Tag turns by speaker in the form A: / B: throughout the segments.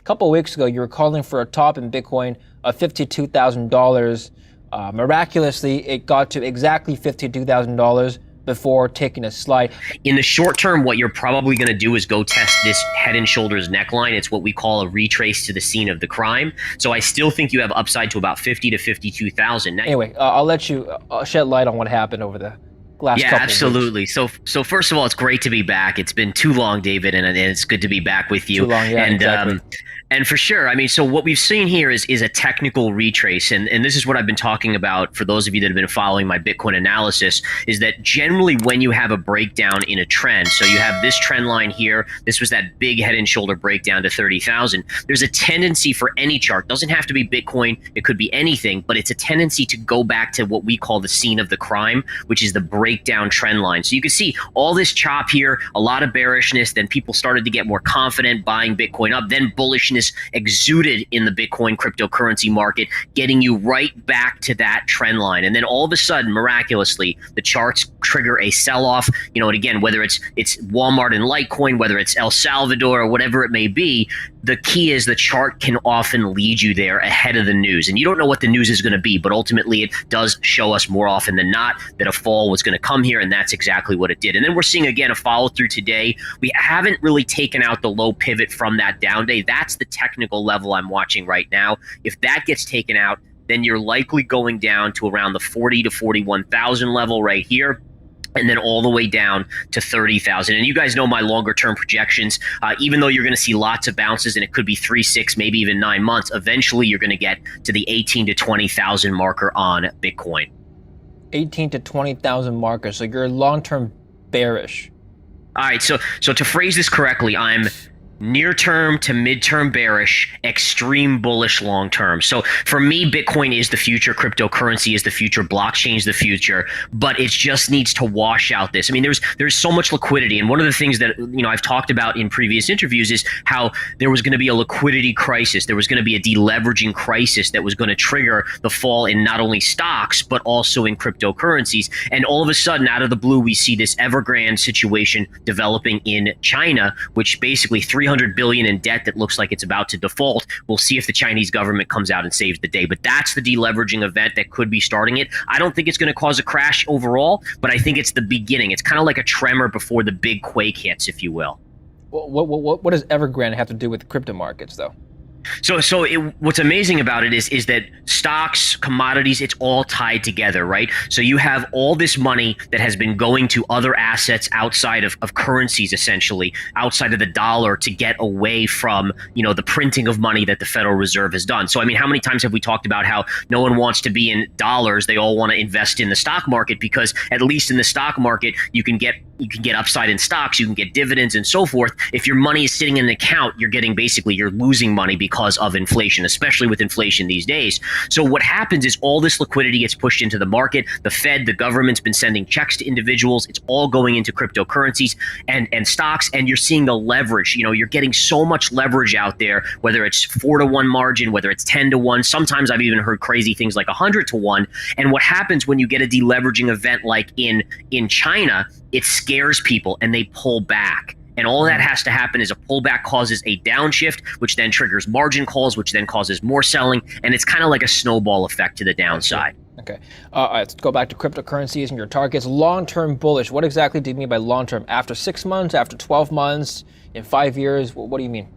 A: couple of weeks ago, you were calling for a top in Bitcoin of $52,000. Miraculously, it got to exactly $52,000 before taking a slide.
B: In the short term, what you're probably going to do is go test this head and shoulders neckline. It's what we call a retrace to the scene of the crime. So I still think you have upside to about 50 to 52,000.
A: Anyway, I'll let you shed light on what happened over the last couple
B: absolutely.
A: Weeks.
B: So first of all, it's great to be back. It's been too long, David, and it's good to be back with you.
A: Too long, yeah, exactly.
B: And for sure, I mean, so what we've seen here is a technical retrace. And this is what I've been talking about for those of you that have been following my Bitcoin analysis, is that generally when you have a breakdown in a trend, so you have this trend line here, this was that big head and shoulder breakdown to 30,000. There's a tendency for any chart, doesn't have to be Bitcoin, it could be anything, but it's a tendency to go back to what we call the scene of the crime, which is the breakdown trend line. So you can see all this chop here, a lot of bearishness, then people started to get more confident buying Bitcoin up, then bullishness exuded in the Bitcoin cryptocurrency market, getting you right back to that trend line. And then all of a sudden, miraculously, the charts trigger a sell-off. You know, and again, whether it's Walmart and Litecoin, whether it's El Salvador or whatever it may be, the key is the chart can often lead you there ahead of the news. And you don't know what the news is going to be, but ultimately it does show us more often than not that a fall was going to come here, and that's exactly what it did. And then we're seeing, again, a follow through today. We haven't really taken out the low pivot from that down day. That's the technical level I'm watching right now. If that gets taken out, then you're likely going down to around the 40 to 41,000 level right here, and then all the way down to 30,000. And you guys know my longer term projections. Even though you're going to see lots of bounces, and it could be 3, 6, maybe even 9 months, eventually you're going to get to the 18 to 20,000 marker on Bitcoin.
A: 18 to 20,000 marker. So you're long-term bearish.
B: All right. So to phrase this correctly, I'm near-term to mid-term bearish, extreme bullish long-term. So for me, Bitcoin is the future, cryptocurrency is the future, blockchain is the future, but it just needs to wash out this. I mean, there's so much liquidity, and one of the things that I've talked about in previous interviews is how there was going to be a liquidity crisis, there was going to be a deleveraging crisis that was going to trigger the fall in not only stocks but also in cryptocurrencies. And all of a sudden, out of the blue, we see this Evergrande situation developing in China, which basically 300 billion in debt that looks like it's about to default. We'll see if the Chinese government comes out and saves the day. But that's the deleveraging event that could be starting it. I don't think it's going to cause a crash overall, but I think it's the beginning. It's kind of like a tremor before the big quake hits, if you will.
A: What does Evergrande have to do with crypto markets, though?
B: So what's amazing about it is that stocks, commodities, it's all tied together, right? So you have all this money that has been going to other assets outside of currencies, essentially, outside of the dollar, to get away from, the printing of money that the Federal Reserve has done. So, I mean, how many times have we talked about how no one wants to be in dollars? They all want to invest in the stock market, because at least in the stock market, you can get upside in stocks, you can get dividends and so forth. If your money is sitting in an account, you're losing money because of inflation, especially with inflation these days. So what happens is all this liquidity gets pushed into the market. The Fed, the government's been sending checks to individuals. It's all going into cryptocurrencies and stocks, and you're seeing the leverage. You're getting so much leverage out there, whether it's 4-to-1 margin, whether it's 10-to-1. Sometimes I've even heard crazy things like 100-to-1. And what happens when you get a deleveraging event like in China, it scares people and they pull back. And all that has to happen is a pullback causes a downshift, which then triggers margin calls, which then causes more selling. And it's kind of like a snowball effect to the downside.
A: Okay. Let's go back to cryptocurrencies and your targets. Long-term bullish. What exactly do you mean by long-term? After 6 months, after 12 months, in 5 years? What do you mean?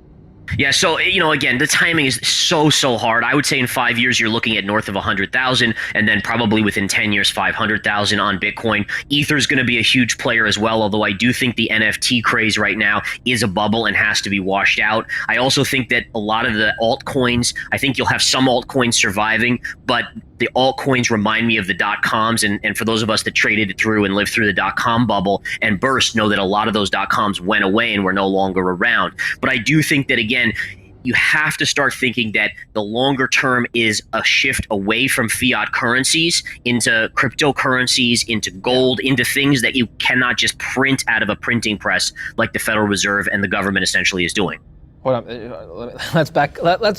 B: Yeah, so, again, the timing is so hard. I would say in 5 years, you're looking at north of 100,000, and then probably within 10 years, 500,000 on Bitcoin. Ether is going to be a huge player as well, although I do think the NFT craze right now is a bubble and has to be washed out. I also think that a lot of the altcoins, I think you'll have some altcoins surviving, but the altcoins remind me of the dot-coms, and for those of us that traded through and lived through the dot-com bubble and burst know that a lot of those dot-coms went away and were no longer around. But I do think that, again, you have to start thinking that the longer term is a shift away from fiat currencies into cryptocurrencies, into gold, into things that you cannot just print out of a printing press like the Federal Reserve and the government essentially is doing.
A: Hold on.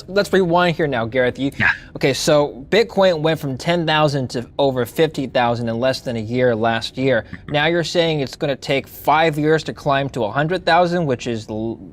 A: Let's rewind here now, Gareth.
B: Yeah.
A: Okay, so Bitcoin went from 10,000 to over 50,000 in less than a year last year. Now you're saying it's going to take 5 years to climb to 100,000, which is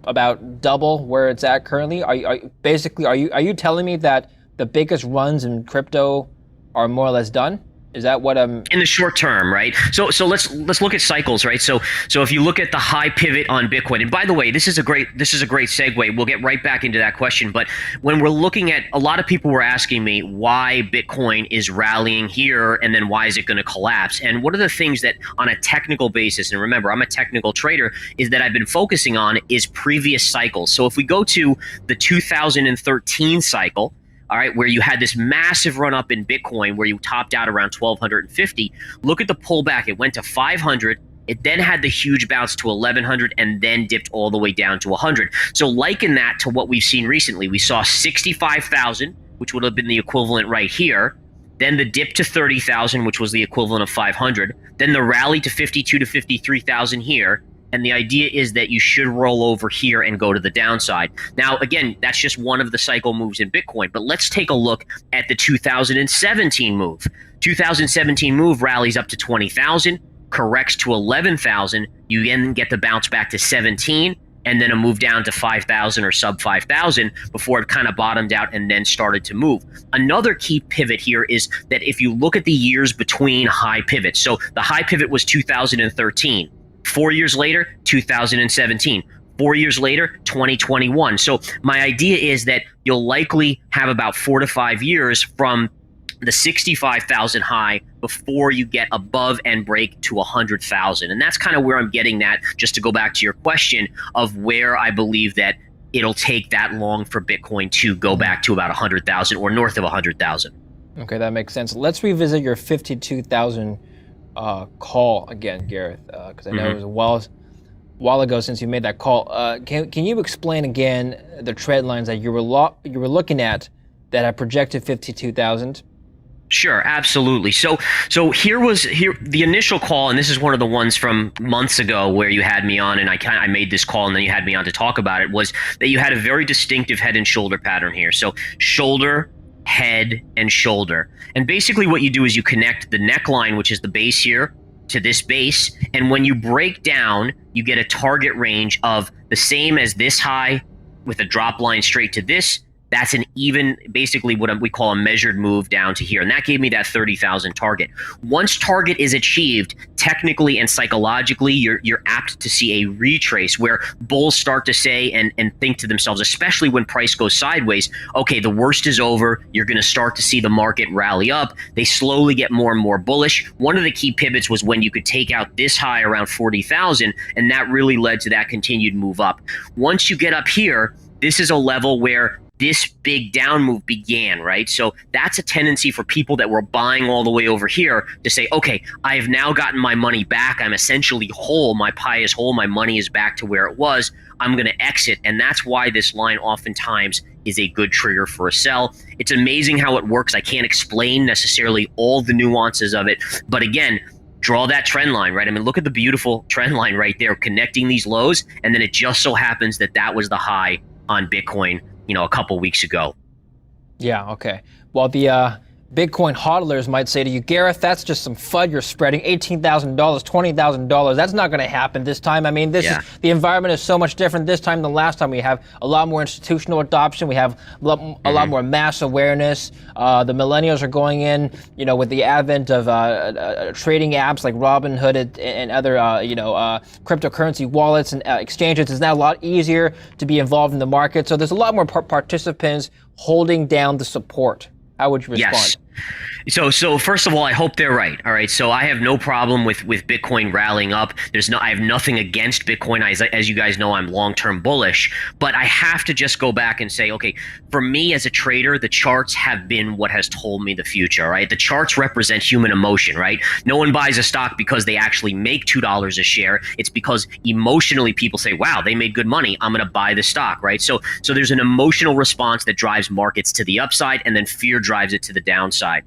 A: about double where it's at currently. Are you telling me that the biggest runs in crypto are more or less done? Is that what I'm
B: in the short term, right? So let's look at cycles, right? So if you look at the high pivot on Bitcoin, and by the way, this is a great segue. We'll get right back into that question. But when we're looking at, a lot of people were asking me why Bitcoin is rallying here and then why is it going to collapse? And one of the things that on a technical basis, and remember, I'm a technical trader, is that I've been focusing on is previous cycles. So if we go to the 2013 cycle, all right, where you had this massive run up in Bitcoin where you topped out around 1,250. Look at the pullback. It went to 500. It then had the huge bounce to 1,100 and then dipped all the way down to 100. So liken that to what we've seen recently. We saw 65,000, which would have been the equivalent right here. Then the dip to 30,000, which was the equivalent of 500. Then the rally to 52 to 53,000 here. And the idea is that you should roll over here and go to the downside. Now, again, that's just one of the cycle moves in Bitcoin. But let's take a look at the 2017 move. 2017 move rallies up to 20,000, corrects to 11,000. You then get the bounce back to 17, and then a move down to 5,000 or sub 5,000 before it kind of bottomed out and then started to move. Another key pivot here is that if you look at the years between high pivots, so the high pivot was 2013. 4 years later, 2017. 4 years later, 2021. So my idea is that you'll likely have about 4 to 5 years from the 65,000 high before you get above and break to 100,000. And that's kind of where I'm getting at, just to go back to your question of where I believe that it'll take that long for Bitcoin to go back to about 100,000 or north of 100,000.
A: Okay, that makes sense. Let's revisit your 52,000 call again, Gareth, because I know it was a while ago since you made that call. Can you explain again the trend lines that you were looking at that had projected 52,000?
B: Sure, absolutely. So here the initial call, and this is one of the ones from months ago where you had me on, and I made this call, and then you had me on to talk about it, was that you had a very distinctive head and shoulder pattern here. So shoulder, head, and shoulder. And basically what you do is you connect the neckline, which is the base here, to this base. And when you break down, you get a target range of the same as this high with a drop line straight to this. That's an even, basically what we call a measured move down to here. And that gave me that 30,000 target. Once target is achieved, technically and psychologically, you're apt to see a retrace where bulls start to say and think to themselves, especially when price goes sideways, okay, the worst is over. You're going to start to see the market rally up. They slowly get more and more bullish. One of the key pivots was when you could take out this high around 40,000, and that really led to that continued move up. Once you get up here, this is a level where this big down move began, right? So that's a tendency for people that were buying all the way over here to say, okay, I have now gotten my money back. I'm essentially whole. My pie is whole. My money is back to where it was. I'm going to exit. And that's why this line oftentimes is a good trigger for a sell. It's amazing how it works. I can't explain necessarily all the nuances of it. But again, draw that trend line, right? I mean, look at the beautiful trend line right there, connecting these lows. And then it just so happens that that was the high on Bitcoin, a couple weeks ago.
A: Yeah, okay. Well, the Bitcoin hodlers might say to you, Gareth, that's just some FUD you're spreading, $18,000, $20,000. That's not going to happen this time. I mean, the environment is so much different this time than last time. We have a lot more institutional adoption. We have a lot more mass awareness. The millennials are going in, with the advent of trading apps like Robinhood and other, cryptocurrency wallets and exchanges. It's now a lot easier to be involved in the market. So there's a lot more participants holding down the support. How would you respond?
B: Yes. So first of all, I hope they're right. All right. So I have no problem with Bitcoin rallying up. I have nothing against Bitcoin. As you guys know, I'm long-term bullish, but I have to just go back and say, okay, for me as a trader, the charts have been what has told me the future, right? The charts represent human emotion, right? No one buys a stock because they actually make $2 a share. It's because emotionally people say, wow, they made good money. I'm going to buy the stock, right? So there's an emotional response that drives markets to the upside, and then fear drives it to the downside.